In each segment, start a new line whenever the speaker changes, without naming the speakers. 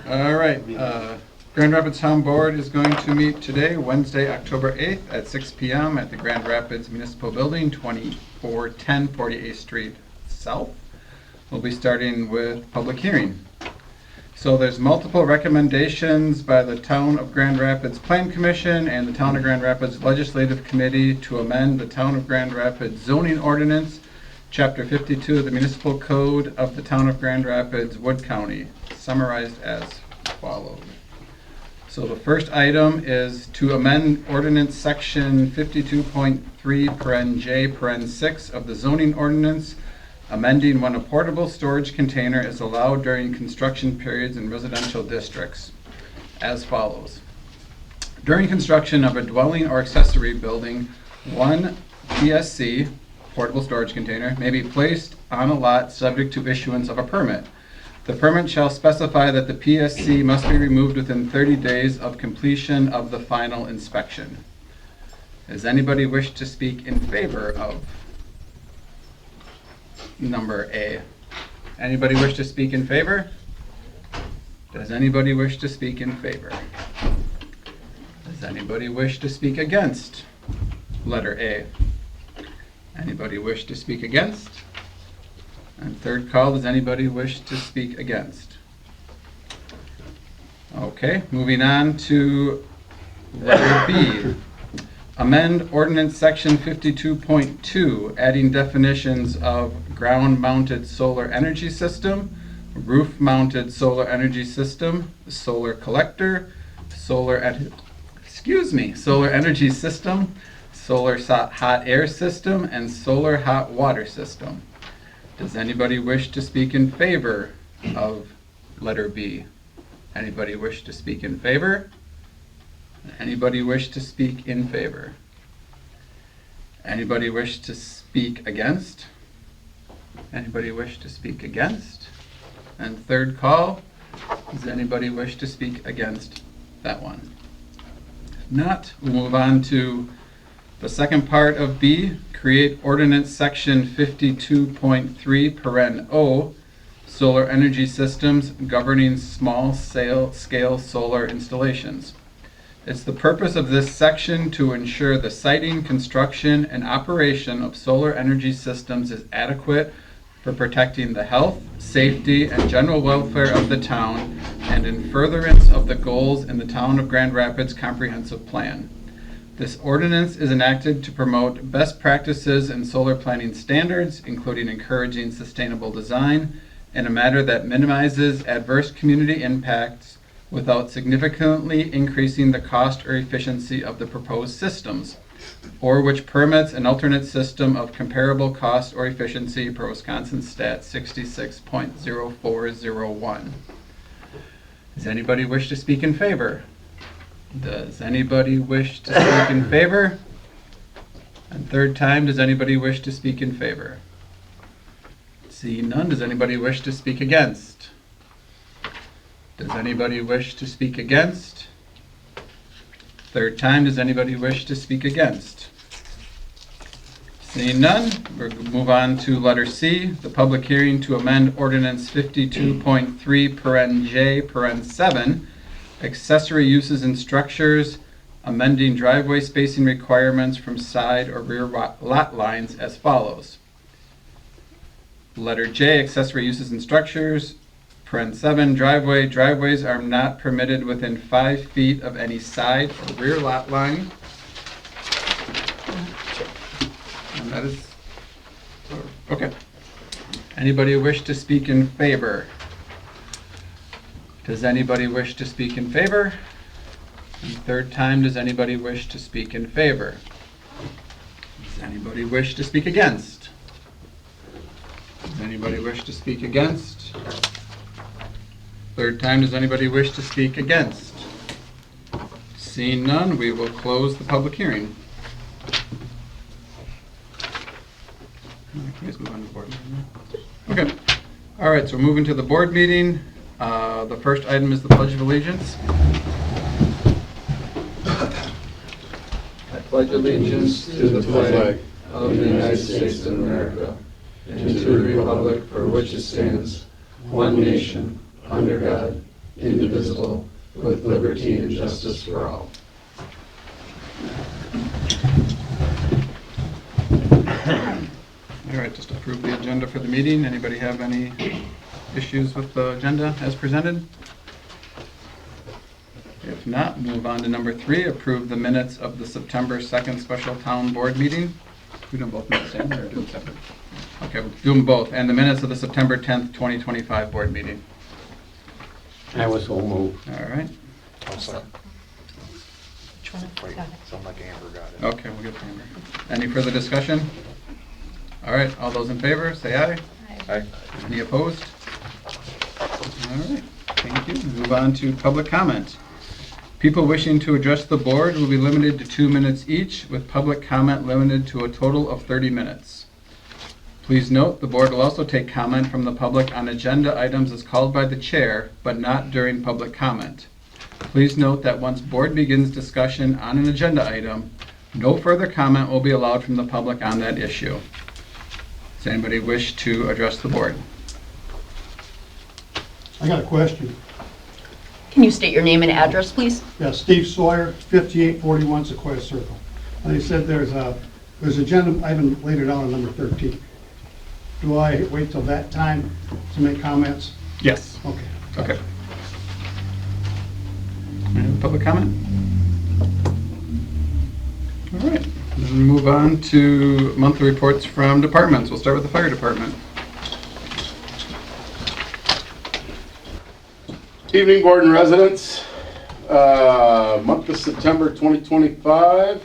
All right. Grand Rapids Town Board is going to meet today, Wednesday, October 8th at 6 p.m. at the Grand Rapids Municipal Building, 2410 48th Street South. We'll be starting with public hearing. So there's multiple recommendations by the Town of Grand Rapids Plan Commission and the Town of Grand Rapids Legislative Committee to amend the Town of Grand Rapids zoning ordinance, Chapter 52 of the Municipal Code of the Town of Grand Rapids, Wood County, summarized as follows. So the first item is to amend ordinance section 52.3(j)(6) of the zoning ordinance, amending when a portable storage container is allowed during construction periods in residential districts as follows. During construction of a dwelling or accessory building, one PSC, portable storage container, may be placed on a lot subject to issuance of a permit. The permit shall specify that the PSC must be removed within 30 days of completion of the final inspection. Does anybody wish to speak in favor of number A? Anybody wish to speak in favor? Does anybody wish to speak in favor? Does anybody wish to speak against letter A? Anybody wish to speak against? And third call, does anybody wish to speak against? Okay, moving on to letter B. Amend ordinance section 52.2, adding definitions of ground-mounted solar energy system, roof-mounted solar energy system, solar collector, solar energy system, solar hot air system, and solar hot water system. Does anybody wish to speak in favor of letter B? Anybody wish to speak in favor? Anybody wish to speak in favor? Anybody wish to speak against? Anybody wish to speak against? And third call, does anybody wish to speak against that one? If not, we'll move on to the second part of B, create ordinance section 52.3(o), solar energy systems governing small scale solar installations. It's the purpose of this section to ensure the siting, construction, and operation of solar energy systems is adequate for protecting the health, safety, and general welfare of the town and in furtherance of the goals in the Town of Grand Rapids Comprehensive Plan. This ordinance is enacted to promote best practices in solar planning standards, including encouraging sustainable design in a manner that minimizes adverse community impacts without significantly increasing the cost or efficiency of the proposed systems, or which permits an alternate system of comparable cost or efficiency per Wisconsin Stat 66.0401. Does anybody wish to speak in favor? Does anybody wish to speak in favor? And third time, does anybody wish to speak in favor? Seeing none, does anybody wish to speak against? Does anybody wish to speak against? Third time, does anybody wish to speak against? Seeing none, we'll move on to letter C, the public hearing to amend ordinance 52.3(j)(7), accessory uses and structures, amending driveway spacing requirements from side or rear lot lines as follows. Letter J, accessory uses and structures, (7) driveways are not permitted within 5 feet of any side or rear lot line. And that is, okay. Anybody wish to speak in favor? Does anybody wish to speak in favor? And third time, does anybody wish to speak in favor? Does anybody wish to speak against? Does anybody wish to speak against? Third time, does anybody wish to speak against? Seeing none, we will close the public hearing. Can you guys move on to the board meeting now? Okay. All right, so we're moving to the board meeting. The first item is the Pledge of Allegiance. I pledge allegiance to the flag of the United States of America and to the republic for which it stands, one nation, under God,
indivisible, with liberty and justice for all.
All right, just approve the agenda for the meeting. Anybody have any issues with the agenda as presented? If not, move on to number 3, approve the minutes of the September 2nd special town board meeting. We do them both minutes, Sam, or do them separate? Okay, we'll do them both. And the minutes of the September 10th, 2025 board meeting.
I was will move.
All right.
Which one?
Wait,
Got it.
sound like Amber got it.
Okay, we'll get to Amber. Any further discussion? All right, all those in favor, say aye.
Aye.
Any opposed? All right, thank you. Move on to public comment. People wishing to address the board will be limited to 2 minutes each, with public comment limited to a total of 30 minutes. Please note, the board will also take comment from the public on agenda items as called by the chair, but not during public comment. Please note that once board begins discussion on an agenda item, no further comment will be allowed from the public on that issue. Does anybody wish to address the board?
I got a question.
Can you state your name and address, please?
Yeah, Steve Sawyer, 5841 Sequoia Circle. And they said there's agenda item later down on number 13. Do I wait till that time to make comments?
Yes.
Okay.
Okay. Any public comment? All right, then move on to monthly reports from departments. We'll start with the fire department.
Evening, board and residents. Month of September 2025.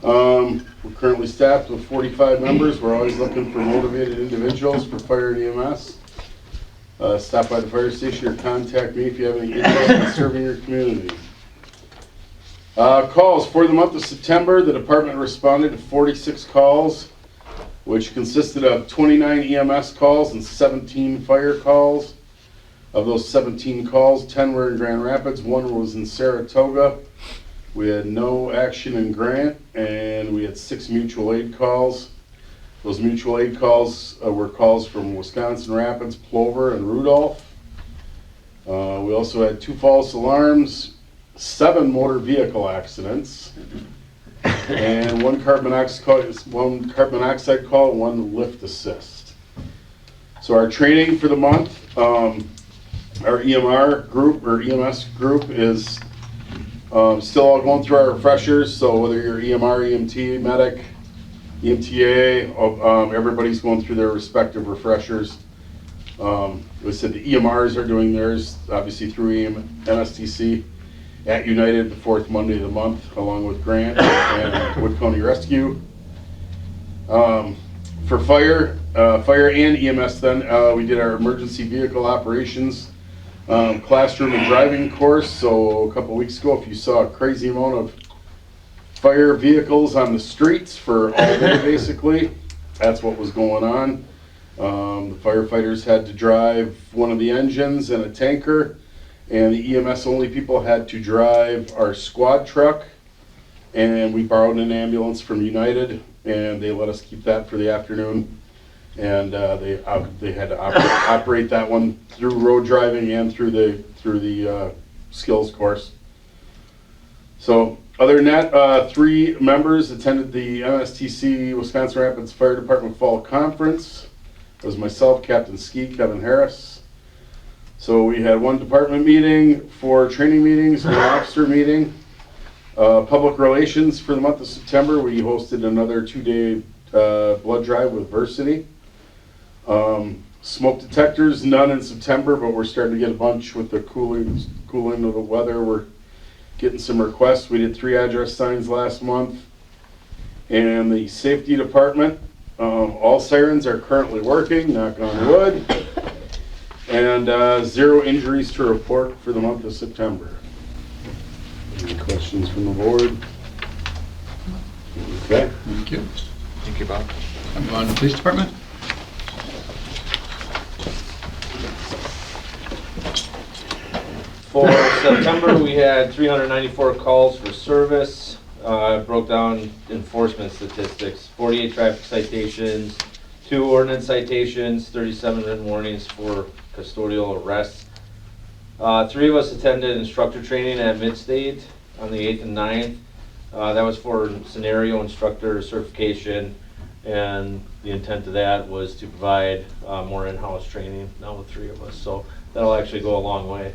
We're currently staffed with 45 members. We're always looking for motivated individuals for fire and EMS. Stop by the fire station or contact me if you have any interest in serving your community. Calls for the month of September. The department responded to 46 calls, which consisted of 29 EMS calls and 17 fire calls. Of those 17 calls, 10 were in Grand Rapids, 1 was in Saratoga. We had no action in Grant, and we had 6 mutual aid calls. Those mutual aid calls were calls from Wisconsin Rapids, Plover, and Rudolph. We also had 2 false alarms, 7 motor vehicle accidents, and 1 carbon monoxide call, 1 lift assist. So our training for the month, our EMR group or EMS group is still all going through our refreshers. So whether you're EMR, EMT, medic, EMTA, everybody's going through their respective refreshers. We said the EMRs are doing theirs, obviously through MSTC at United the 4th Monday of the month, along with Grant and Wood County Rescue. For fire and EMS then, we did our emergency vehicle operations classroom and driving course. So a couple weeks ago, if you saw a crazy amount of fire vehicles on the streets for all day basically, that's what was going on. The firefighters had to drive one of the engines and a tanker, and the EMS only people had to drive our squad truck, and we borrowed an ambulance from United, and they let us keep that for the afternoon. And they had to operate that one through road driving and through the skills course. So other than that, 3 members attended the MSTC Wisconsin Rapids Fire Department Fall Conference. It was myself, Captain Ski, Kevin Harris. So we had 1 department meeting, 4 training meetings, 1 officer meeting. Public relations for the month of September, we hosted another 2-day blood drive with Versity. Smoke detectors, none in September, but we're starting to get a bunch with the cooling of the weather. We're getting some requests. We did 3 address signs last month. And the safety department, all sirens are currently working, knock on wood. And 0 injuries to report for the month of September. Any questions from the board? Okay.
Thank you.
Thank you, Bob.
Move on to the police department.
For September, we had 394 calls for service. Broke down enforcement statistics: 48 traffic citations, 2 ordinance citations, 37 written warnings, 4 custodial arrests. Three of us attended instructor training at Midstate on the 8th and 9th. That was for scenario instructor certification, and the intent of that was to provide more in-house training now with three of us, so that'll actually go a long way.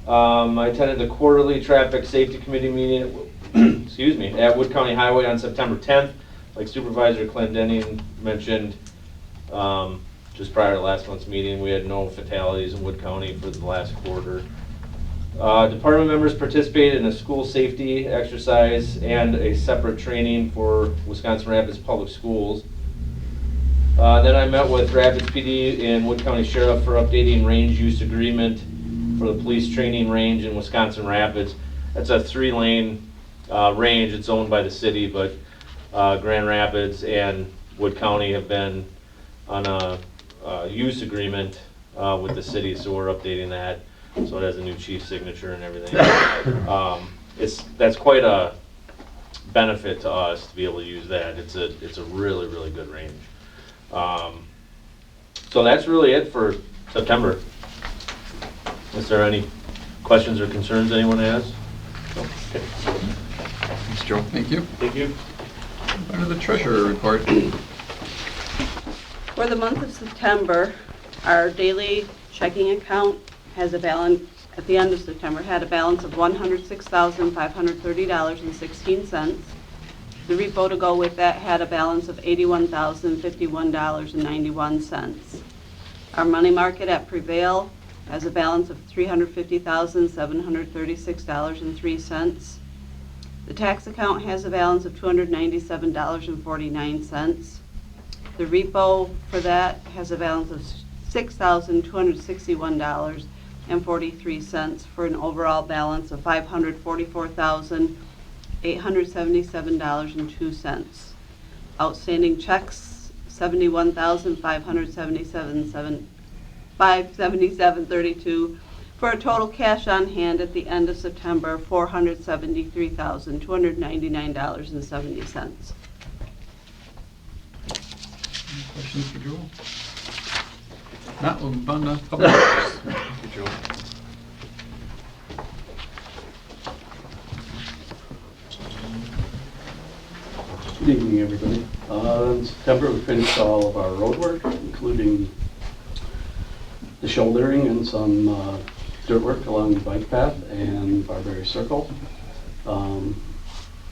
I attended the quarterly traffic safety committee meeting excuse me, at Wood County Highway on September 10th. Like Supervisor Clendenning mentioned, just prior to last month's meeting, we had no fatalities in Wood County for the last quarter. Department members participated in a school safety exercise and a separate training for Wisconsin Rapids Public Schools. Then I met with Rapids PD and Wood County Sheriff for updating range use agreement for the police training range in Wisconsin Rapids. That's a 3-lane range. It's owned by the city, but Grand Rapids and Wood County have been on a use agreement with the city, so we're updating that. So it has a new chief signature and everything. That's quite a benefit to us to be able to use that. It's a really, really good range. So that's really it for September. Is there any questions or concerns anyone has? No? Okay.
Thanks, Joe.
Thank you.
Thank you.
Under the treasurer report.
For the month of September, our daily checking account has a balance, at the end of September, had a balance of $106,530.16. The repo to go with that had a balance of $81,051.91. Our money market at Prevail has a balance of $350,736.03. The tax account has a balance of $297.49. The repo for that has a balance of $6,261.43 for an overall balance of $544,877.02. Outstanding checks, $71,577.32 for a total cash on hand at the end of September, $473,299.70.
Any questions for Joel? Not, we'll move on to public works.
Thank you, Joe.
Good evening, everybody. In September, we finished all of our road work, including the shouldering and some dirt work along the bike path and Barberry Circle.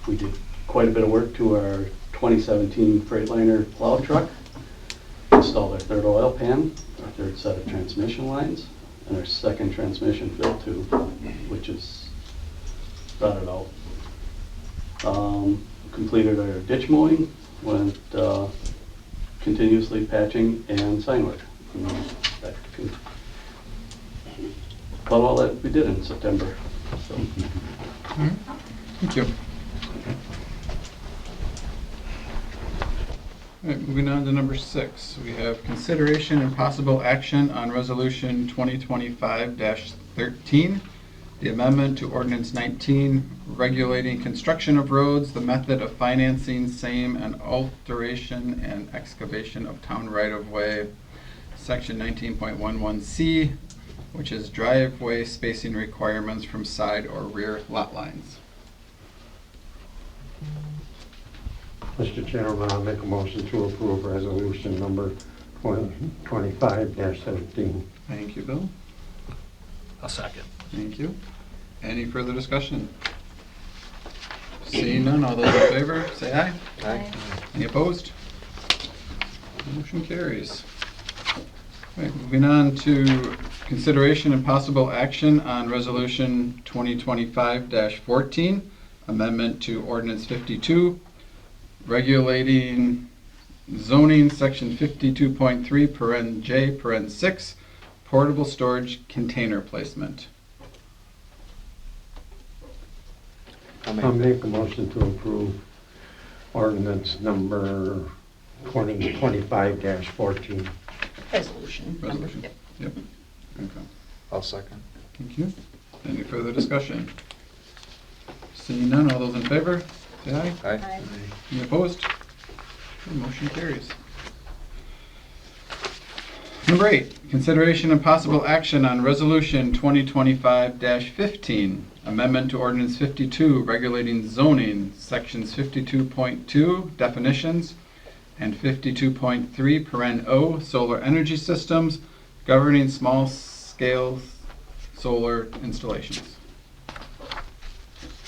We did quite a bit of work to our 2017 Freightliner plow truck, installed our third oil pan, our third set of transmission lines, and our second transmission fill tube, which is rotted out. Completed our ditch mowing, went continuously patching and sign work. About all that we did in September. So.
Thank you. All right, moving on to number 6. We have consideration and possible action on resolution 2025-13, the amendment to ordinance 19, regulating construction of roads, the method of financing same, and alteration and excavation of town right-of-way, section 19.11C, which is driveway spacing requirements from side or rear lot lines.
Mr. Chairman, I'll make a motion to approve resolution number 2025-17.
Thank you, Bill.
I'll second.
Thank you. Any further discussion? Seeing none, all those in favor, say aye.
Aye.
Any opposed? Motion carries. All right, moving on to consideration and possible action on resolution 2025-14, amendment to ordinance 52, regulating zoning section 52.3 paren J paren 6, portable storage container placement.
I'll make a motion to approve ordinance number 2025-14.
Resolution. number.
Resolution. Yep. Okay.
I'll second.
Thank you. Any further discussion? Seeing none, all those in favor, say aye.
Aye.
Any opposed? Okay, motion carries. Number 8, consideration and possible action on Resolution 2025-15, amendment to Ordinance 52 regulating zoning, Sections 52.2 definitions and 52.3 paren O solar energy systems governing small-scale solar installations.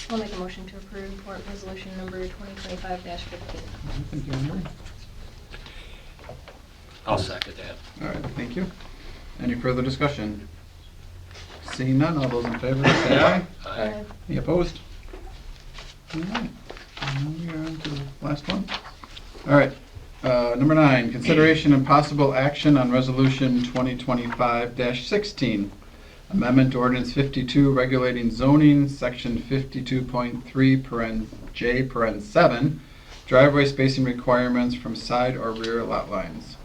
I'll make a motion to approve board resolution number 2025-15.
Thank you, Henry.
I'll second that.
All right, thank you. Any further discussion? Seeing none, all those in favor say aye.
Aye.
Any opposed? All right, now we are on to the last one. All right, number 9, consideration and possible action on Resolution 2025-16, amendment to Ordinance 52 regulating zoning, Section 52.3 paren J paren 7, driveway spacing requirements from side or rear lot lines.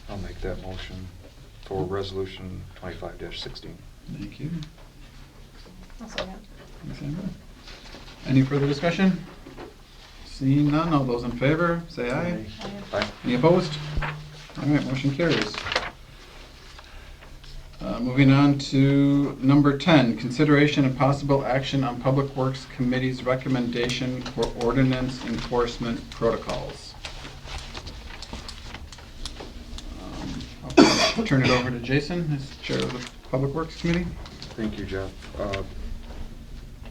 I'll make that motion for resolution 25-16.
Thank you.
I'll second.
Thanks, Amber. Any further discussion? Seeing none, all those in favor, say aye.
Aye.
Any opposed? All right, motion carries. Moving on to number 10, consideration and possible action on Public Works Committee's recommendation for ordinance enforcement protocols. I'll turn it over to Jason as chair of the Public Works Committee.
Thank you, Jeff.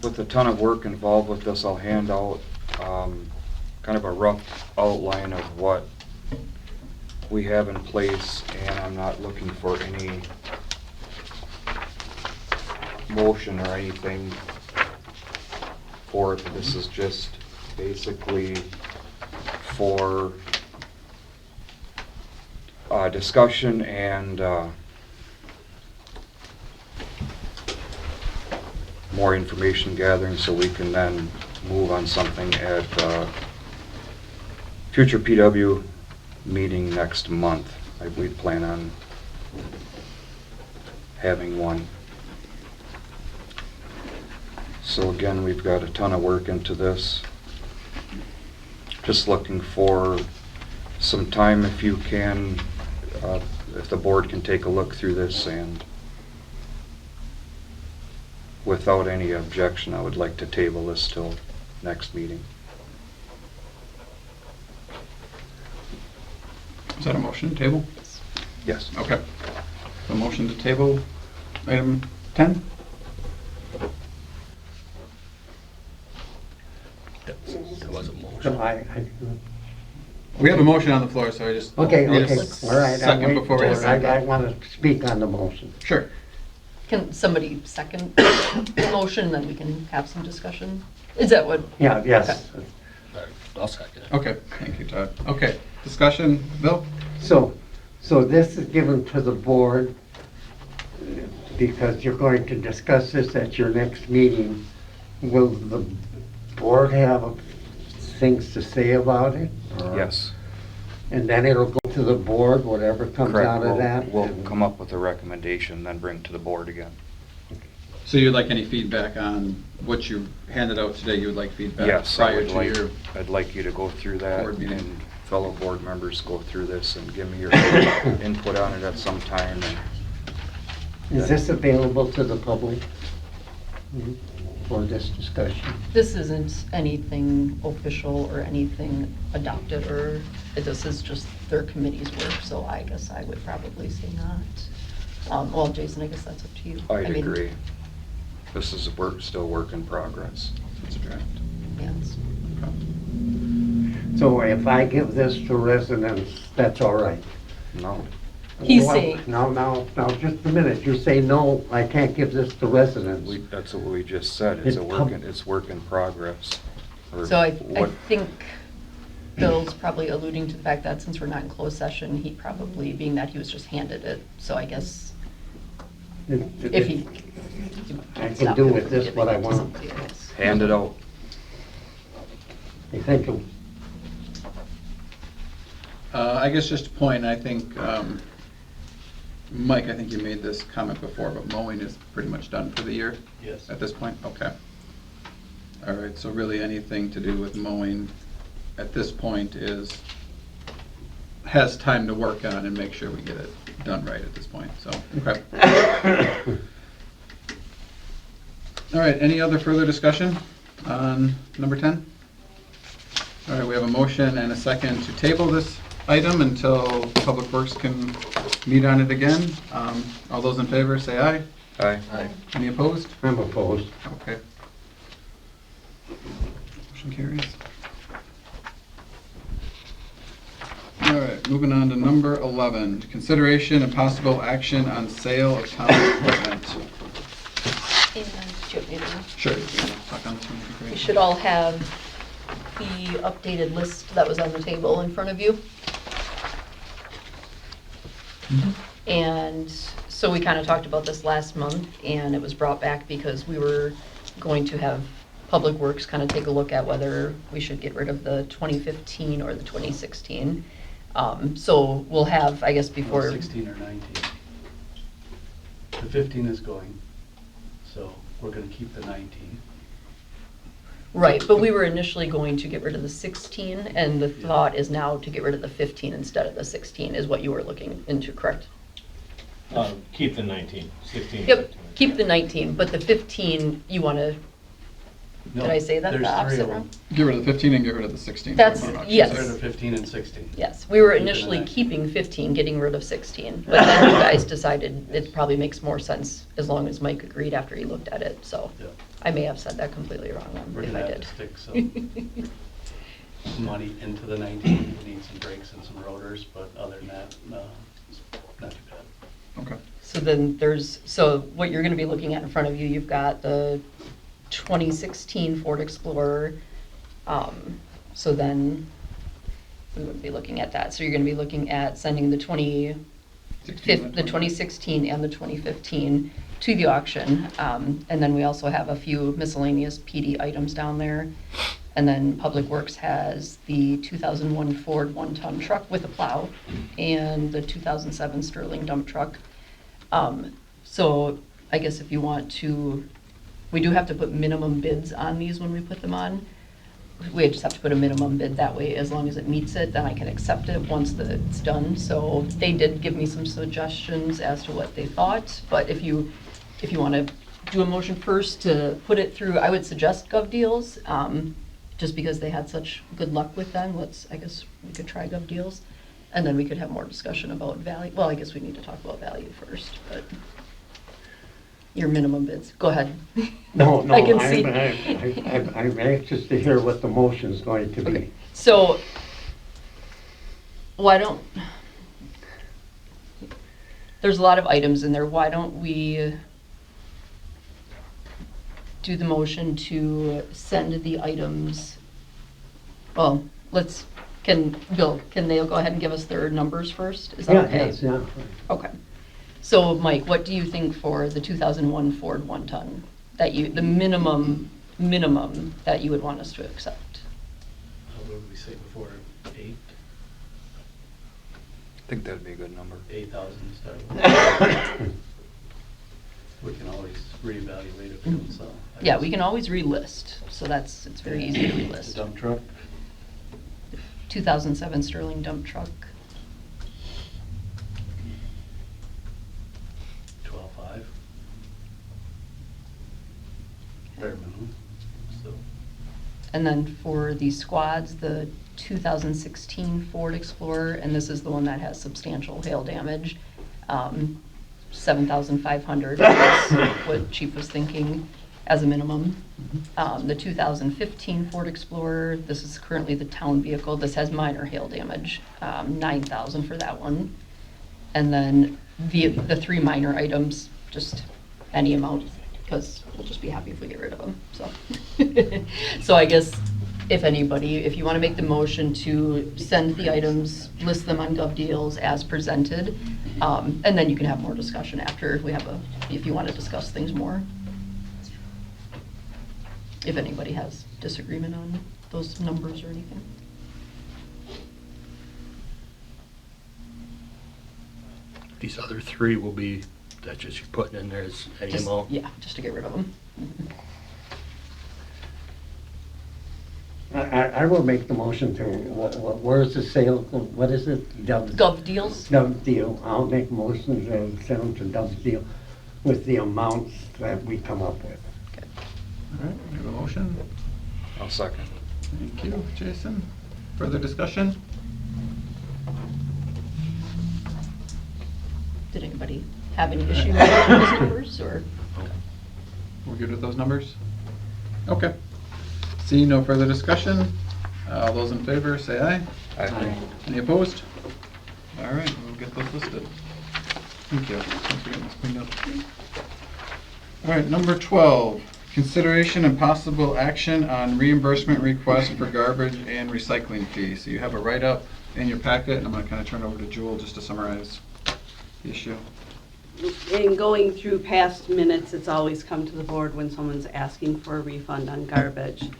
With a ton of work involved with this, I'll hand out kind of a rough outline of what we have in place, and I'm not looking for any motion or anything for it. This is just basically for discussion and more information gathering, so we can then move on something at future PW meeting next month. We plan on having one. So again, we've got a ton of work into this. Just looking for some time, if you can, if the board can take a look through this, and without any objection, I would like to table this till next meeting.
Is that a motion to table?
Yes.
Okay. A motion to table item 10?
There was a motion.
So
We have a motion on the floor, so I just
Okay,
need a
okay, all right.
second before we decide.
I want to speak on the motion.
Sure.
Can somebody second the motion, then we can have some discussion? Is that what?
Yeah, yes.
I'll second it.
Okay, thank you, Todd. Okay, discussion, Bill?
So this is given to the board because you're going to discuss this at your next meeting. Will the board have things to say about it? or-
Yes.
And then it'll go to the board, whatever comes
Correct.
out of that?
We'll
and-
come up with a recommendation, then bring it to the board again.
So you'd like any feedback on what you handed out today? You would like feedback
Yes, I
prior
would
to
like,
your...
I'd like you to go through that,
board meeting.
and fellow board members go through this and give me your input on it at some time. And
Is this available to the public for this discussion?
This isn't anything official or anything adopted, or this is just their committee's work, so I guess I would probably say not. Well, Jason, I guess that's up to you.
I'd
I mean,
agree. This is still work in progress.
It's a draft.
Yes.
So if I give this to residents, that's all right?
No,
He's
Well,
saying-
No, just a minute. You say, no, I can't give this to residents.
that's what we just said. It's
It's
it's work in progress. Or
So I
what-
think Bill's probably alluding to the fact that since we're not in closed session, he probably, being that he was just handed it, so I guess if he.
I can do with this what I want.
Hand it out.
I think it-
I guess just a point, I think, Mike, I think you made this comment before, but mowing is pretty much done for the year?
Yes.
At this point? Okay. All right, so really anything to do with mowing at this point is has time to work on and make sure we get it done right at this point, so, okay. All right, any other further discussion on number 10? All right, we have a motion and a second to table this item until Public Works can meet on it again. All those in favor, say aye.
Aye.
Any opposed?
I'm opposed.
Okay. Motion carries. All right, moving on to number 11, consideration and possible action on sale of town equipment.
And do you want me to-
Sure. you can talk on to me, that'd be
You
great.
should all have the updated list that was on the table in front of you. And so we kind of talked about this last month, and it was brought back because we were going to have Public Works kind of take a look at whether we should get rid of the 2015 or the 2016. So we'll have, I guess, before.
16 or 19. The 15 is going, so we're gonna keep the 19.
Right, but we were initially going to get rid of the 16, and the thought is now to get rid of the 15 instead of the 16, is what you were looking into, correct?
Keep the 19, 16.
Yep, keep the 19, but the 15, you want to, did I say that the
There's 3
opposite
of
wrong?
them.
Get rid of the 15 and get rid of the 16.
That's-
What about
yes.
Get rid of 15 and 16.
Yes, we were
Keep the
initially
19.
keeping 15, getting rid of 16, but then you guys decided it probably makes more sense as long as Mike agreed after he looked at it, so
Yeah.
I may have said that completely wrong
We're
if
gonna
I
have
did.
to stick some money into the 19. We need some brakes and some rotors, but other than that, it's not too bad.
Okay.
So then so what you're gonna be looking at in front of you, you've got the 2016 Ford Explorer. So then we would be looking at that. So you're gonna be looking at sending the 2016 and the 2015 to the auction. And then we also have a few miscellaneous PD items down there. And then Public Works has the 2001 Ford one-ton truck with a plow and the 2007 Sterling dump truck. So I guess if you want to, we do have to put minimum bids on these when we put them on. We just have to put a minimum bid that way. As long as it meets it, then I can accept it once it's done. So they did give me some suggestions as to what they thought, but if you want to do a motion first to put it through, I would suggest Gov Deals, just because they had such good luck with them. I guess we could try Gov Deals, and then we could have more discussion about value. Well, I guess we need to talk about value first, but your minimum bids. Go ahead.
No,
I can see.
I'm anxious to hear what the motion's going to be.
Okay. So, there's a lot of items in there. Why don't we do the motion to send the items? Well, can they go ahead and give us their numbers first? Is that okay?
Yes, yeah.
Okay. So, Mike, what do you think for the 2001 Ford one-ton, the minimum that you would want us to accept?
What did we say before? 8?
I think that'd be a good number.
8,000 to start with. We can always reevaluate if we don't sell.
Yeah, we can always relist, so it's very easy to
The
relist.
dump truck,
2007 Sterling dump truck,
12.5. Bare minimum, so.
and then for the squads, the 2016 Ford Explorer, and this is the one that has substantial hail damage, 7,500 is what Chief was thinking as a minimum. The 2015 Ford Explorer, this is currently the town vehicle. This has minor hail damage, 9,000 for that one. And then the 3 minor items, just any amount, because we'll just be happy if we get rid of them, so. So I guess if you want to make the motion to send the items, list them on Gov Deals as presented, and then you can have more discussion after if you want to discuss things more. If anybody has disagreement on those numbers or anything.
These other 3 will be, that's just you're putting in there as any
Just-
amount?
Yeah, just to get rid of them.
I will make the motion to, where's the sale, what is it?
Gov deals?
Dove Deal. I'll make a motion to send them to Dove Deal with the amounts that we come up with.
All right, we have a motion.
I'll second.
Thank you, Jason. Further discussion?
Did anybody have any issue with those numbers, or?
We're good with those numbers? Okay. Seeing no further discussion, all those in favor say aye.
Aye.
Any opposed? All right, we'll get those listed. Thank you. Thanks for getting this cleaned up. All right, number 12, consideration and possible action on reimbursement request for garbage and recycling fees. So you have a write-up in your packet, and I'm going to kind of turn it over to Jewel just to summarize the issue.
In going through past minutes, it's always come to the board when someone's asking for a refund on garbage. In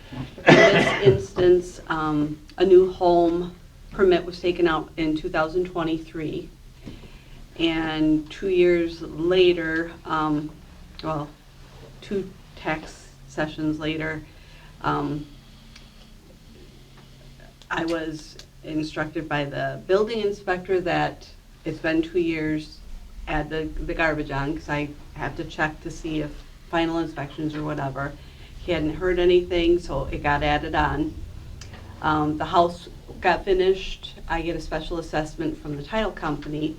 this instance, a new home permit was taken out in 2023. And 2 years later, well, 2 tax sessions later, I was instructed by the building inspector that it's been 2 years, add the garbage on, because I have to check to see if final inspections or whatever. He hadn't heard anything, so it got added on. The house got finished. I get a special assessment from the title company,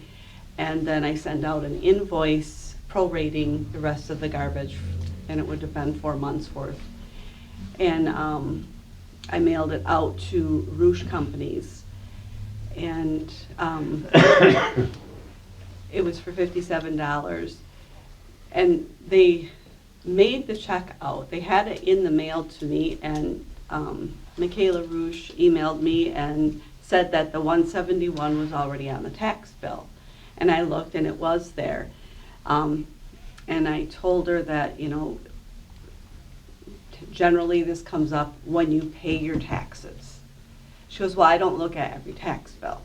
and then I send out an invoice prorating the rest of the garbage, and it would have been 4 months worth. And I mailed it out to Roosh Companies, and it was for $57, and they made the check out. They had it in the mail to me, and Michaela Roosh emailed me and said that the $171 was already on the tax bill. And I looked, and it was there. And I told her that, you know, generally this comes up when you pay your taxes. She goes, well, I don't look at every tax bill.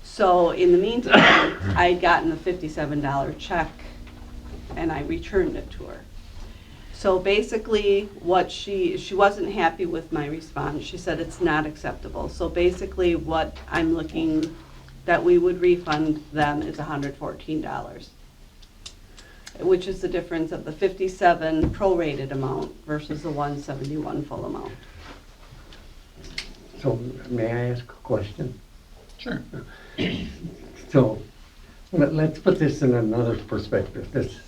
So in the meantime, I'd gotten a $57 check, and I returned it to her. So basically, what she wasn't happy with my response. She said it's not acceptable. So basically, what I'm looking that we would refund them is $114, which is the difference of the 57 prorated amount versus the 171 full amount.
So may I ask a question?
Sure.
So let's put this in another perspective. This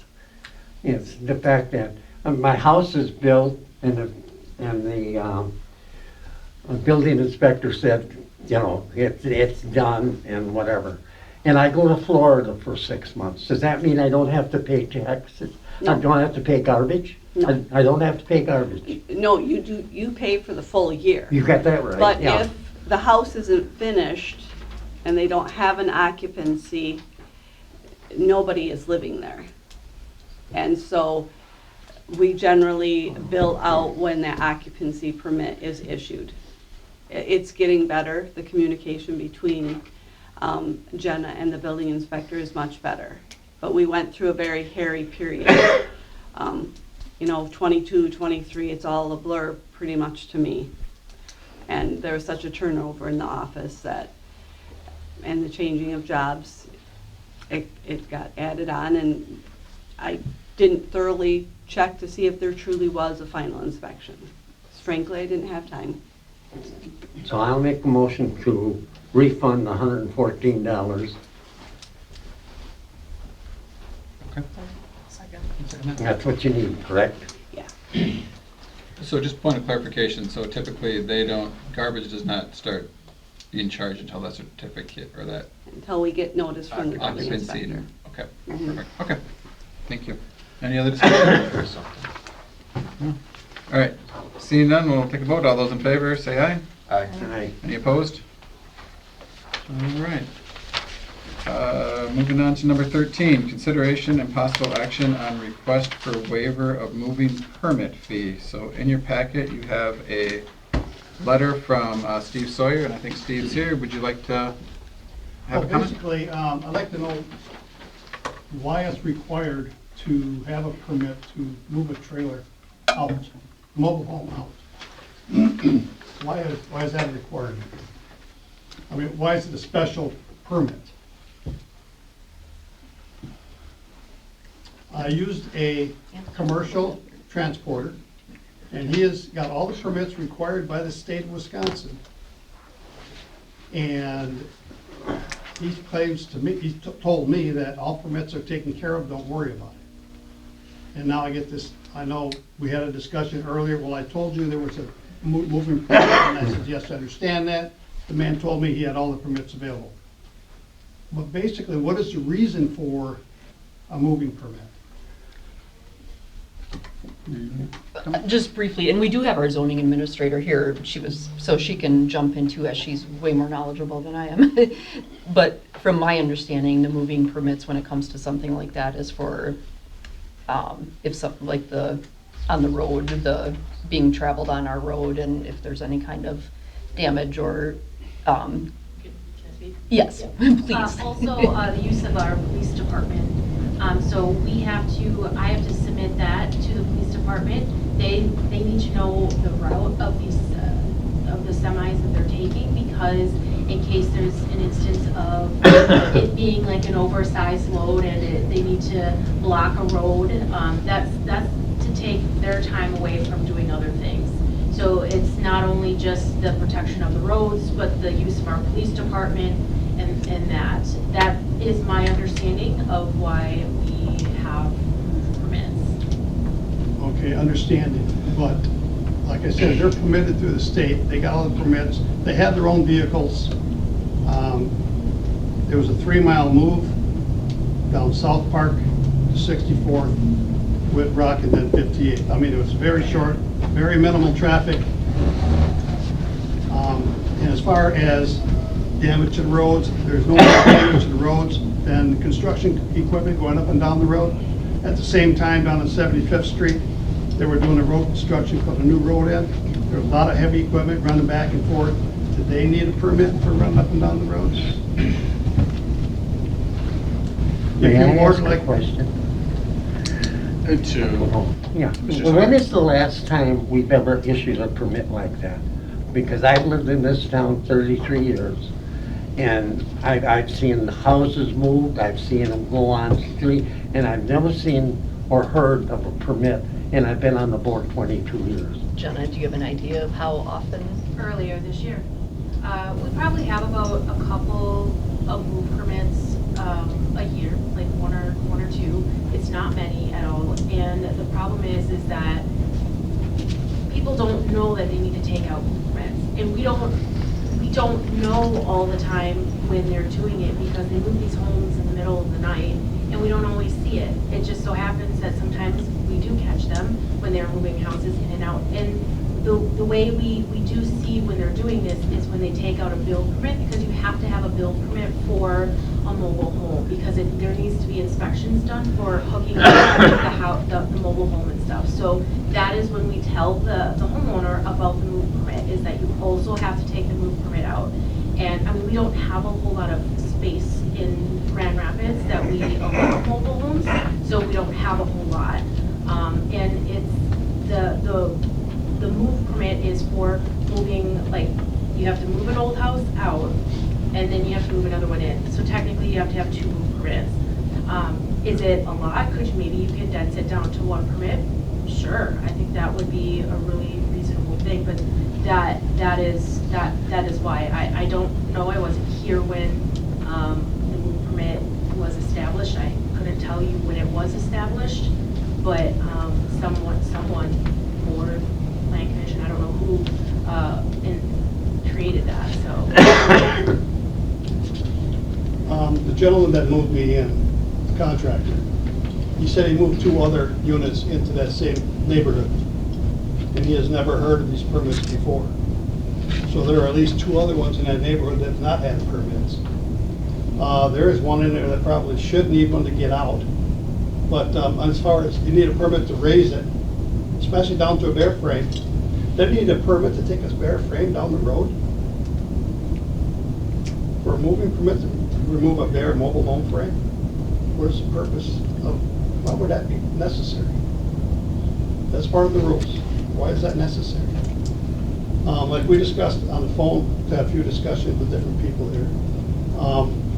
is the fact that my house is built, and the building inspector said, you know, it's done and whatever. And I go to Florida for 6 months. Does that mean I don't have to pay taxes?
No.
I don't have to pay garbage?
No.
I don't have to pay garbage.
No, you do. You pay for the full year.
You got that right.
But
yeah.
if the house isn't finished and they don't have an occupancy, nobody is living there. And so we generally bill out when that occupancy permit is issued. It's getting better. The communication between Jenna and the building inspector is much better. But we went through a very hairy period. You know, 22, 23, it's all a blur pretty much to me. And there was such a turnover in the office that, and the changing of jobs, it got added on, and I didn't thoroughly check to see if there truly was a final inspection. Frankly, I didn't have time.
So I'll make a motion to refund the $114.
Okay.
Second.
That's what you need, correct?
Yeah.
So just point of clarification, so typically garbage does not start being charged until that certificate or that
Until we get notice from the building
occupancy.
inspector.
Okay,
Mhm.
perfect, okay. Thank you. Any other discussion?
There's something.
No? All right, seeing none, we'll take a vote. All those in favor, say aye.
Aye.
Aye.
Any opposed? All right. Moving on to number 13, consideration and possible action on request for waiver of moving permit fee. So in your packet, you have a letter from Steve Sawyer, and I think Steve's here. Would you like to have a comment?
Basically, I'd like to know why it's required to have a permit to move a trailer out, mobile home out. Why is that a requirement? I mean, why is it a special permit? I used a commercial transporter, and he has got all the permits required by the state of Wisconsin. And he claims to me, he told me that all permits are taken care of, don't worry about it. And now I get this, I know we had a discussion earlier, well, I told you there was a moving permit, and I said, yes, I understand that. The man told me he had all the permits available. But basically, what is the reason for a moving permit?
Just briefly, and we do have our zoning administrator here, so she can jump into as she's way more knowledgeable than I am. But from my understanding, the moving permits when it comes to something like that is for, if something like on the road, being traveled on our road, and if there's any kind of damage or, yes, please.
Also, the use of our police department. So I have to submit that to the police department. They need to know the route of the semis that they're taking, because in case there's an instance of it being like an oversized load and they need to block a road, that's to take their time away from doing other things. So it's not only just the protection of the roads, but the use of our police department and that. That is my understanding of why we have permits.
Okay, understanding, but like I said, they're permitted through the state, they got all the permits, they have their own vehicles. There was a 3-mile move down South Park to 64th, Whit Rock, and then 58th. I mean, it was very short, very minimal traffic. And as far as damage to the roads, there's no more damage to the roads than construction equipment going up and down the road. At the same time, down on 75th Street, they were doing a road construction, put a new road in. There was a lot of heavy equipment running back and forth. Did they need a permit for running up and down the roads?
May I ask a
like
question? Yeah.
Mr.
When is the last time we've ever issued a permit like that? Because I've lived in this town 33 years, and I've seen houses moved, I've seen them go on street, and I've never seen or heard of a permit, and I've been on the board 22 years.
Jenna, do you have an idea of how often?
Earlier this year. We probably have about a couple of move permits a year, like one or two. It's not many at all. And the problem is that people don't know that they need to take out move permits. And we don't know all the time when they're doing it, because they move these homes in the middle of the night and we don't always see it. It just so happens that sometimes we do catch them when they're moving houses in and out. And the way we do see when they're doing this is when they take out a build permit, because you have to have a build permit for a mobile home, because there needs to be inspections done for hooking up the mobile home and stuff. So that is when we tell the homeowner about the move permit, is that you also have to take the move permit out. And I mean, we don't have a whole lot of space in Grand Rapids that we allow mobile homes, so we don't have a whole lot. And it's the move permit is for moving, like, you have to move an old house out, and then you have to move another one in. So technically, you have to have 2 move permits. Is it a lot? Maybe you could condense it down to 1 permit? Sure, I think that would be a really reasonable thing, but that is why. I don't know, I wasn't here when the move permit was established. I couldn't tell you when it was established, but someone, board, plan commission, I don't know who, created that, so.
The gentleman that moved me in, the contractor, he said he moved 2 other units into that same neighborhood, and he has never heard of these permits before. So there are at least 2 other ones in that neighborhood that have not had permits. There is one in there that probably should need one to get out, but as far as you need a permit to raise it, especially down to a bare frame, they need a permit to take a bare frame down the road? For a moving permit to remove a bare mobile home frame? What is the purpose of, why would that be necessary? That's part of the rules. Why is that necessary? Like we discussed on the phone, had a few discussions with different people here.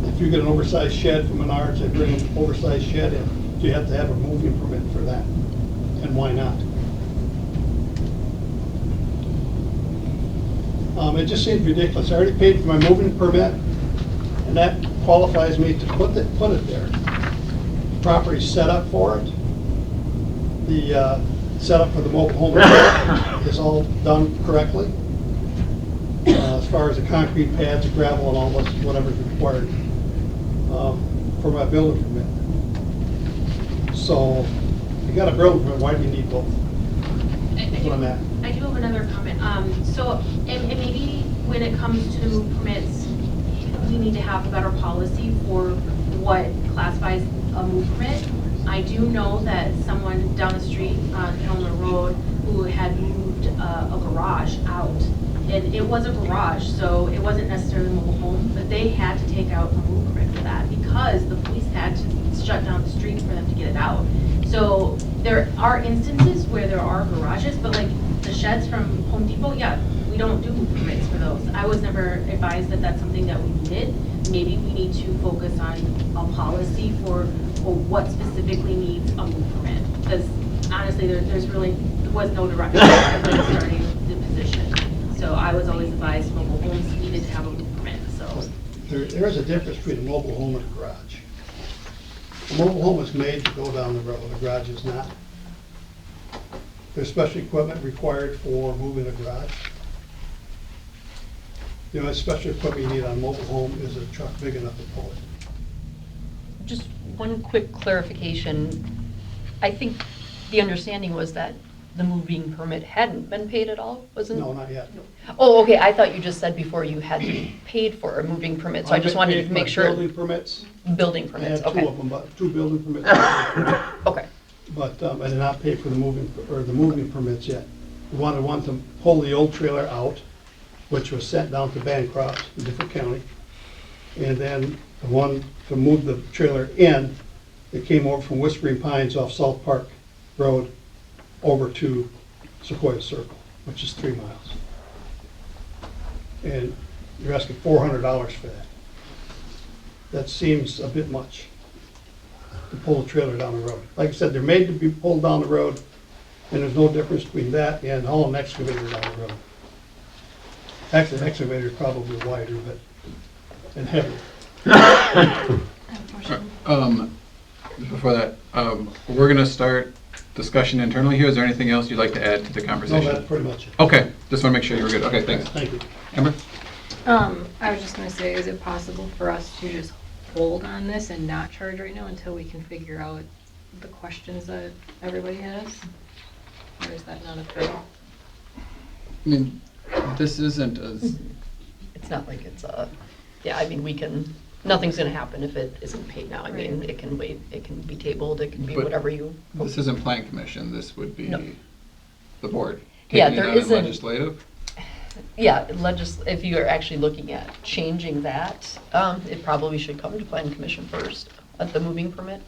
If you get an oversized shed from Menards, they bring an oversized shed in, so you have to have a moving permit for that. And why not? It just seems ridiculous. I already paid for my moving permit, and that qualifies me to put it there. Property's set up for it. The setup for the mobile home is all done correctly. As far as the concrete pads, the gravel, and all this, whatever's required for my building permit. So, you got a building permit, why do you need both? That's what I'm at.
I do have another comment. And maybe when it comes to permits, we need to have a better policy for what classifies a move permit. I do know that someone down the street on Helmer Road who had moved a garage out. And it was a garage, so it wasn't necessarily a mobile home, but they had to take out a move permit for that because the police had to shut down the street for them to get it out. So there are instances where there are garages, but like the sheds from Home Depot, yeah, we don't do move permits for those. I was never advised that that's something that we needed. Maybe we need to focus on a policy for what specifically needs a move permit. Because honestly, there was no direction when starting the position. So I was always advised mobile homes needed to have a move permit, so.
There is a difference between a mobile home and a garage. A mobile home is made to go down the road, a garage is not. There's special equipment required for moving a garage. The only special equipment you need on a mobile home is a truck big enough to pull it.
Just one quick clarification. I think the understanding was that the moving permit hadn't been paid at all, wasn't it?
No, not yet.
Oh, okay, I thought you just said before you had paid for a moving permit, so I just wanted
paid
to
for
make
my
sure.
Building permits,
Building
I
permits,
have two
okay.
of them, but 2 building permits.
Okay,
But I did not pay for the moving permits yet. We wanted one to pull the old trailer out, which was sent down to Bancroft, a different county. And then the one to move the trailer in, it came over from Whispering Pines off South Park Road over to Sequoia Circle, which is 3 miles. And you're asking $400 for that. That seems a bit much to pull a trailer down the road. Like I said, they're made to be pulled down the road, and there's no difference between that and hauling an excavator down the road. Actually, an excavator is probably wider, but, and heavier.
Before that, we're gonna start discussion internally here. Is there anything else you'd like to add to the
No,
conversation?
that's pretty much it.
Okay, just wanna make sure you were good. Okay, thanks.
Thank you.
Amber?
I was just gonna say, is it possible for us to just hold on this and not charge right now until we can figure out the questions that everybody has? Or is that not a thing?
I mean, this isn't as,
it's not like it's yeah, I mean, nothing's gonna happen if it isn't paid now. I mean,
Right.
it can wait, it can be tabled, it can be
But
whatever you.
this isn't plan commission, this would be
No.
the board.
Yeah,
Taking it
there
on as
isn't-
legislative?
Yeah, if you are actually looking at changing that, it probably should come to plan commission first, at the moving permit.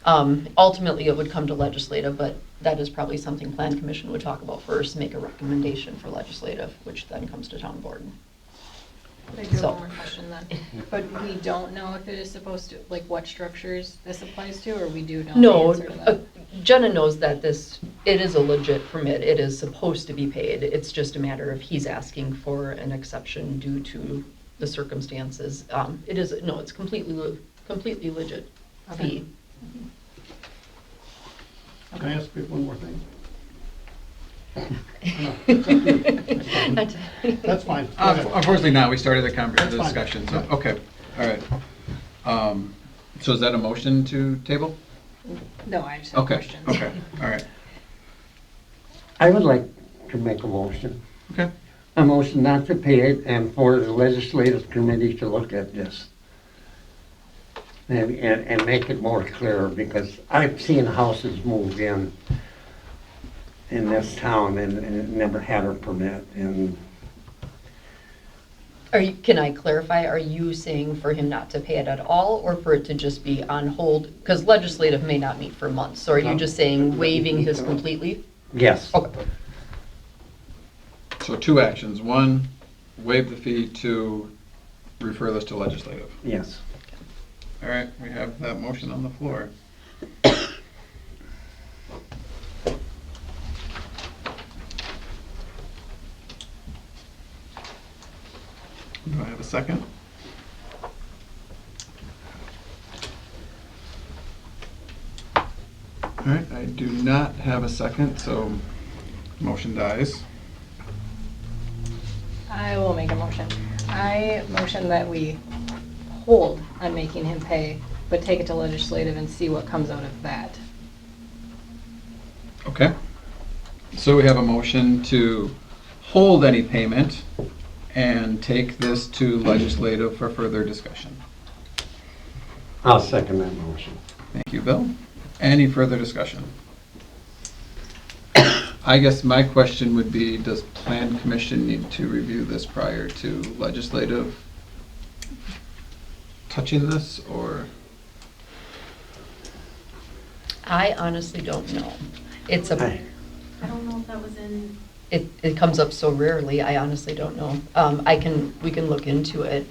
Ultimately, it would come to legislative, but that is probably something plan commission would talk about first, make a recommendation for legislative, which then comes to town board.
I do have
So-
one more question then. But we don't know if it is supposed to, like what structures this applies to, or we do know the
No,
answer to that?
Jenna knows that it is a legit permit, it is supposed to be paid, it's just a matter of he's asking for an exception due to the circumstances. It's completely legit fee.
Can I ask people one more thing? That's fine. Go ahead.
Unfortunately not, we started the
That's fine.
discussion, so,
Yeah.
okay, all right. So is that a motion to table?
No, I just have
Okay,
questions.
okay, all right,
I would like to make a motion.
okay.
A motion not to pay it and for the legislative committee to look at this. And make it more clear, because I've seen houses moved in this town and it never had a permit, and
Can I clarify, are you saying for him not to pay it at all, or for it to just be on hold? Because legislative may not meet for months, so are you just saying waiving his completely?
yes.
Okay.
So 2 actions. 1, waive the fee. 2, refer this to legislative.
Yes.
All right, we have that motion on the floor. Do I have a second? All right, I do not have a second, so motion dies.
I will make a motion. I motion that we hold on making him pay, but take it to legislative and see what comes out of that.
Okay. So we have a motion to hold any payment and take this to legislative for further discussion.
I'll second that motion.
Thank you, Bill. Any further discussion? I guess my question would be, does Plan Commission need to review this prior to legislative touching this, or?
I honestly don't know. It's a,
Aye.
I don't know if that was in,
it comes up so rarely, I honestly don't know. We can look into it,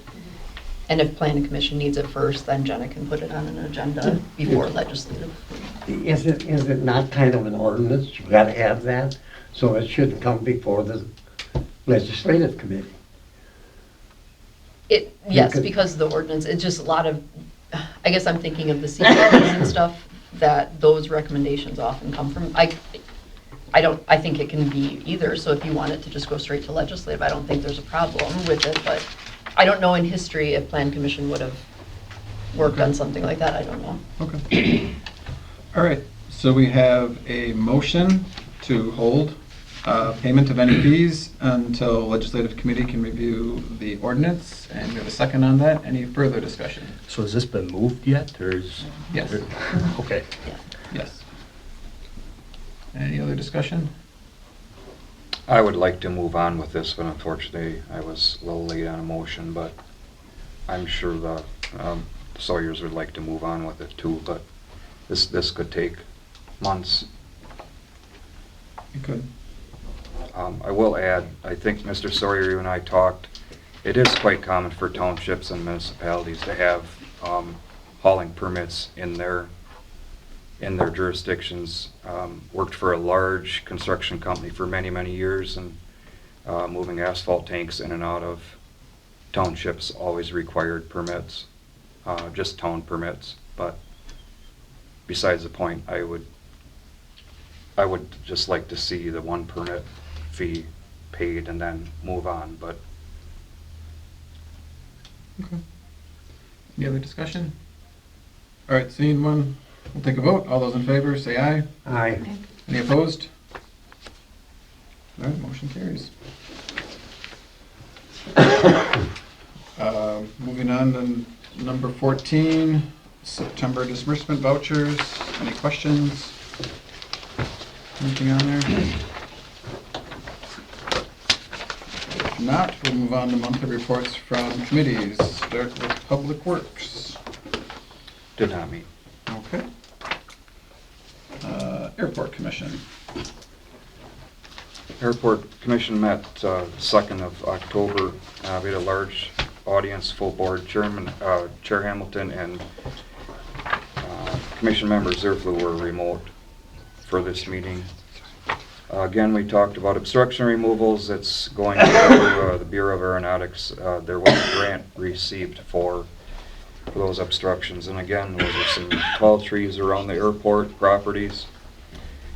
and if Planning Commission needs it first, then Jenna can put it on an agenda before legislative.
Is it not kind of an ordinance? You gotta have that, so it shouldn't come before the legislative committee.
Yes,
could-
because of the ordinance, it's just a lot of, I guess I'm thinking of the CPAs and stuff, that those recommendations often come from. I think it can be either, so if you want it to just go straight to legislative, I don't think there's a problem with it, but I don't know in history if Plan Commission would have worked on something like that, I don't know.
Okay. All right, so we have a motion to hold payment of any fees until legislative committee can review the ordinance, and we have a second on that. Any further discussion?
So has this been moved yet, or is?
Yes.
Okay.
Yes. Any other discussion?
I would like to move on with this, but unfortunately, I was a little late on a motion, but I'm sure the Sawyers would like to move on with it too, but this could take months.
You could.
I will add, I think Mr. Sawyer, you and I talked, it is quite common for townships and municipalities to have hauling permits in their jurisdictions. Worked for a large construction company for many, many years, and moving asphalt tanks in and out of townships always required permits, just town permits. But besides the point, I would just like to see the 1 permit fee paid and then move on, but
Okay. Any other discussion? All right, seeing one, we'll take a vote. All those in favor, say aye.
Aye.
Any opposed? All right, motion carries. Moving on to number 14, September disbursement vouchers. Any questions? Anything on there? If not, we'll move on to monthly reports from committees. Start with Public Works.
did not meet.
Okay. Airport Commission.
Airport Commission met 2nd of October. We had a large audience, full board, Chair Hamilton and Commission member Zerflu were remote for this meeting. Again, we talked about obstruction removals. It's going to the Bureau of Aeronautics. There was a grant received for those obstructions. And again, those are some tall trees around the airport properties.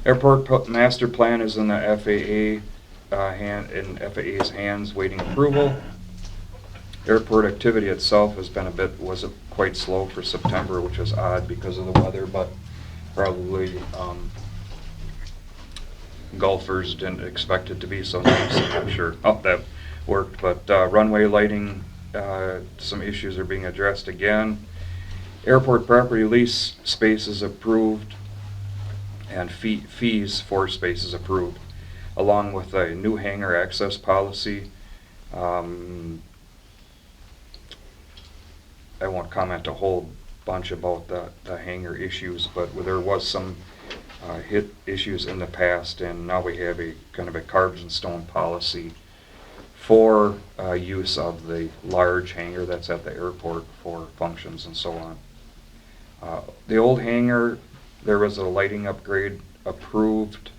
Airport master plan is in the FAA's hands, waiting approval. Airport activity itself has been was quite slow for September, which was odd because of the weather, but probably golfers didn't expect it to be so nice. I'm not sure how that worked, but runway lighting, some issues are being addressed again. Airport property lease spaces approved and fees for spaces approved, along with a new hangar access policy. I won't comment a whole bunch about the hangar issues, but there was some hit issues in the past, and now we have a kind of a carved in stone policy for use of the large hangar that's at the airport for functions and so on. The old hangar, there was a lighting upgrade approved,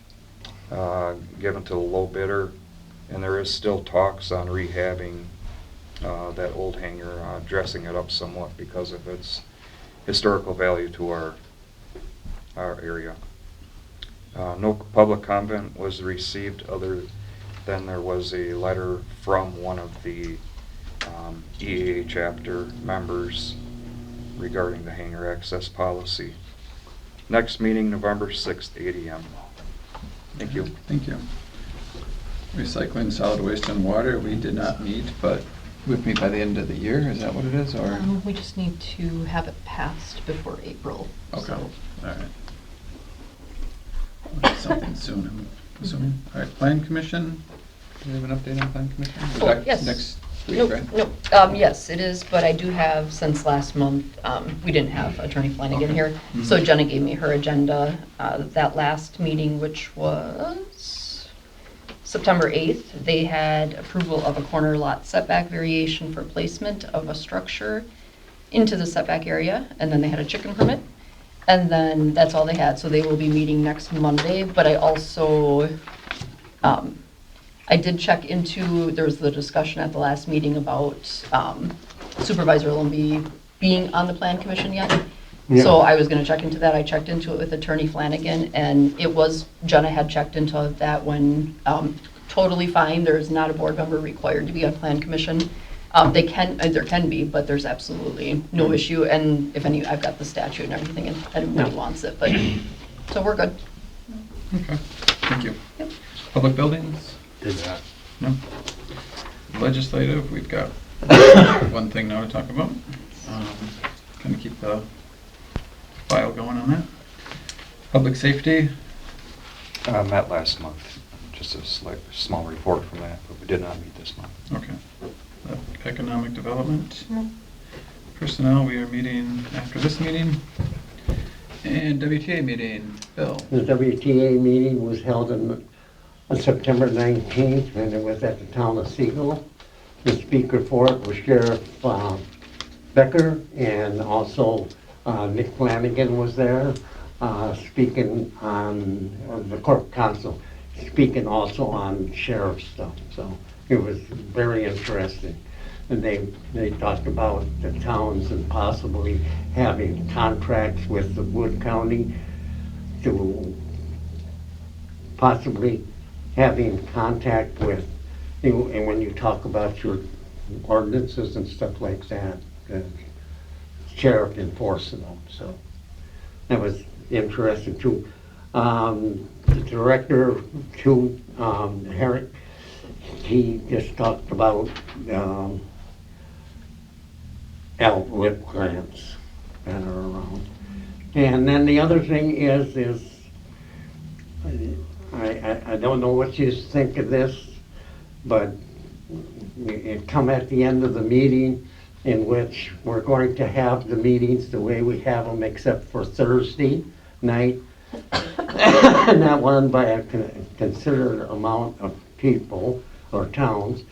given to the low bidder, and there is still talks on rehabbing that old hangar, dressing it up somewhat because of its historical value to our area. No public comment was received other than there was a letter from one of the EAA chapter members regarding the hangar access policy. Next meeting, November 6th, 8 a.m. Thank you.
Thank you. Recycling, solid waste, and water, we did not meet, but would meet by the end of the year, is that what it is, or?
We just need to have it passed before April.
Okay,
so-
all right. Something soon, I'm assuming. All right, Plan Commission, do we have an update on Plan Commission? Is
Oh,
that
yes.
Next week,
Nope,
right?
nope. Yes, it is, but I do have, since last month, we didn't have Attorney Flanagan
Okay.
here. So Jenna gave me her agenda, that last meeting, which was September 8th. They had approval of a corner lot setback variation for placement of a structure into the setback area, and then they had a chicken permit. And then that's all they had, so they will be meeting next Monday, but I also, I did check into, there was the discussion at the last meeting about Supervisor Lumby being on the Plan Commission yet. So I was gonna check into that. I checked into it with Attorney Flanagan, and it was, Jenna had checked into that when, totally fine. There's not a board member required to be on Plan Commission. There can be, but there's absolutely no issue. And if any, I've got the statute and everything, and anybody wants it, but, so we're good.
Okay, thank you.
Yep.
Public buildings?
Did that.
No. Legislative, we've got one thing now to talk about. Gonna keep the file going on that. Public safety,
Met last month. Just a small report from that, but we did not meet this month.
okay. Economic development. Personnel, we are meeting after this meeting. And WTA meeting, Bill.
The WTA meeting was held on September 19th, and it was at the town of Siegel. The speaker for it was Sheriff Becker, and also Nick Flanagan was there, speaking on the court counsel, speaking also on sheriff stuff. So it was very interesting. And they talked about the towns and possibly having contracts with the Wood County to possibly having contact with, and when you talk about your ordinances and stuff like that, the sheriff enforcing them. So that was interesting too. The director too, Herrick, he just talked about LWIP grants that are around. And then the other thing is I don't know what you think of this, but it come at the end of the meeting in which we're going to have the meetings the way we have them except for Thursday night. Not run by a considerable amount of people or towns.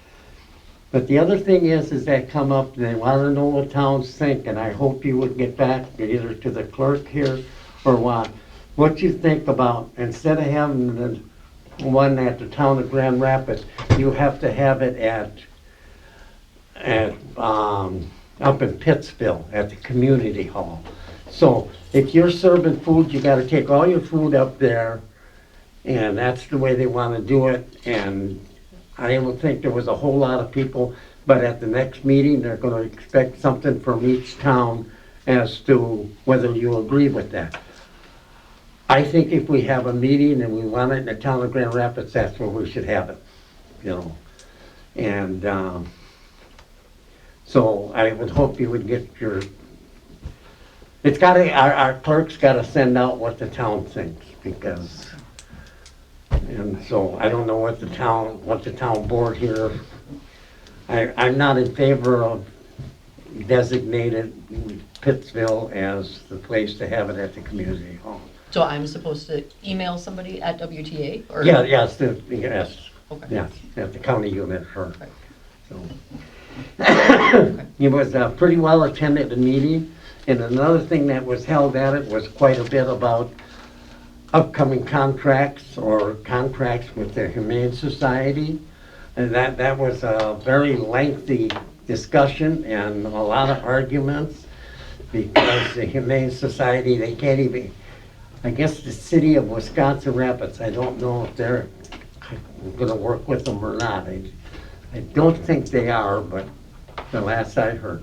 But the other thing is that come up, and they want to know what towns think, and I hope you would get back either to the clerk here or what you think about, instead of having the one at the town of Grand Rapids, you have to have it up in Pittsville at the community hall. So if you're serving food, you got to take all your food up there, and that's the way they want to do it. And I don't think there was a whole lot of people, but at the next meeting, they're going to expect something from each town as to whether you agree with that. I think if we have a meeting and we want it in the town of Grand Rapids, that's where we should have it, you know. And so I would hope you would get your, it's got to, our clerk's got to send out what the town thinks, because, and so I don't know what the town board here, I'm not in favor of designated Pittsville as the place to have it at the community hall.
So I'm supposed to email somebody at WTA or?
Yes, yes,
Okay.
yes, at the county unit for So it was a pretty well attended meeting, and another thing that was held at it was quite a bit about upcoming contracts or contracts with the Humane Society. And that was a very lengthy discussion and a lot of arguments, because the Humane Society, they can't even, I guess the city of Wisconsin Rapids, I don't know if they're gonna work with them or not. I don't think they are, but the last I heard.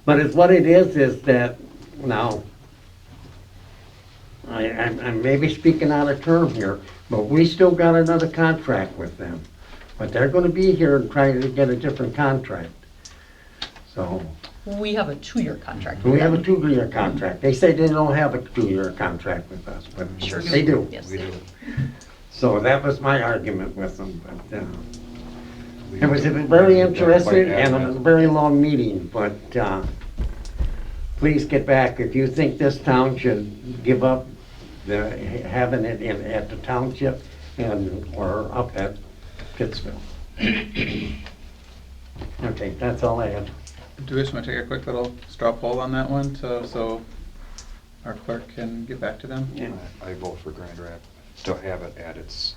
But it's what it is that now, I'm maybe speaking out of term here, but we still got another contract with them. But they're gonna be here and trying to get a different contract. So,
We have a 2-year contract.
we have a 2-year contract. They say they don't have a 2-year contract with us, but
Sure
they do.
Yes,
We
they
do.
do.
So that was my argument with them, but, it was a very interesting and a very long meeting, but, please get back. If you think this town should give up having it at the township or up at Pittsville. Okay, that's all I have.
Do we just want to take a quick little straw poll on that one, so our clerk can get back to them?
Yeah.
I vote for Grand Rapids to have it at its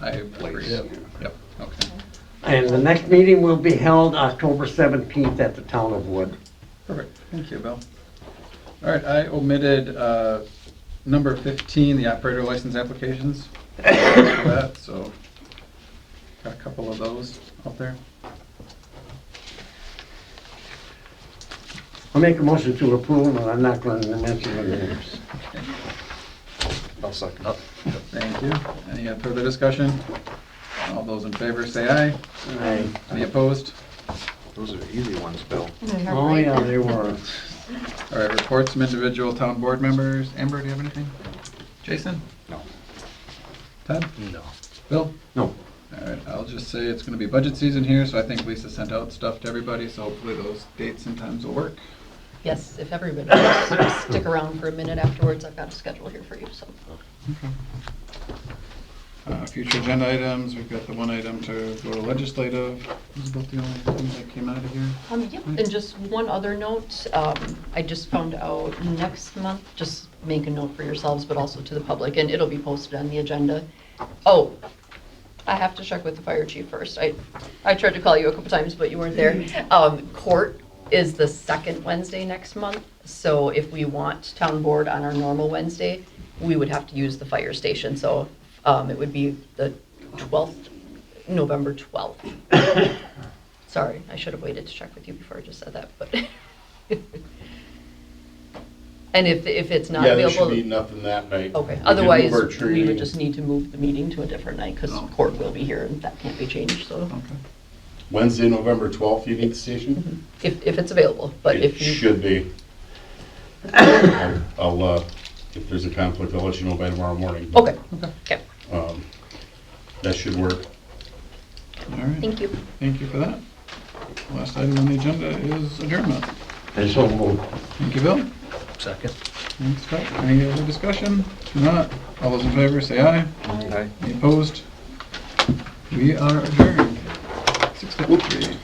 I agree.
place.
Yep, okay.
And the next meeting will be held October 17th at the Town of Wood.
Perfect, thank you, Bill. All right, I omitted number 15, the operator license applications. For that, so got a couple of those out there.
I'll make a motion to approve them, and I'm not going to mention the names.
I'll second.
Thank you. Any further discussion? All those in favor say aye.
Aye.
Any opposed?
Those are the easy ones, Bill.
Oh, yeah, they were.
All right, reports from individual town board members. Amber, do you have anything? Jason?
No.
Ted?
No.
Bill?
No.
All right, I'll just say it's gonna be budget season here, so I think Lisa sent out stuff to everybody, so hopefully those dates and times will work.
Yes, if everybody wants to stick around for a minute afterwards, I've got a schedule here for you, so.
Future agenda items, we've got the one item to go to legislative. This is about the only thing that came out of here.
Yeah, and just one other note, I just found out next month, just make a note for yourselves, but also to the public, and it'll be posted on the agenda. Oh, I have to check with the fire chief first. I tried to call you a couple times, but you weren't there. Court is the second Wednesday next month, so if we want town board on our normal Wednesday, we would have to use the fire station, so it would be the 12th, November 12th. Sorry, I should have waited to check with you before I just said that, but. And if it's not
Yeah, there
available.
should be nothing that night.
Okay,
We could
otherwise,
move our
we
training.
would just need to move the meeting to a different night, because
Oh.
court will be here and that can't be changed, so.
Okay.
Wednesday, November 12th, you need the station?
If it's available, but
It
if you.
should be. I'll, if there's a conflict, I'll let you know by tomorrow morning.
Okay, okay,
That should work.
All right.
thank you.
Thank you for that. Last item on the agenda is adjournment.
And so moved.
Thank you, Bill.
Second.
Thanks, Scott. Any other discussion? If not, all those in favor say aye.
Aye.
Any opposed? We are adjourned. 6:53.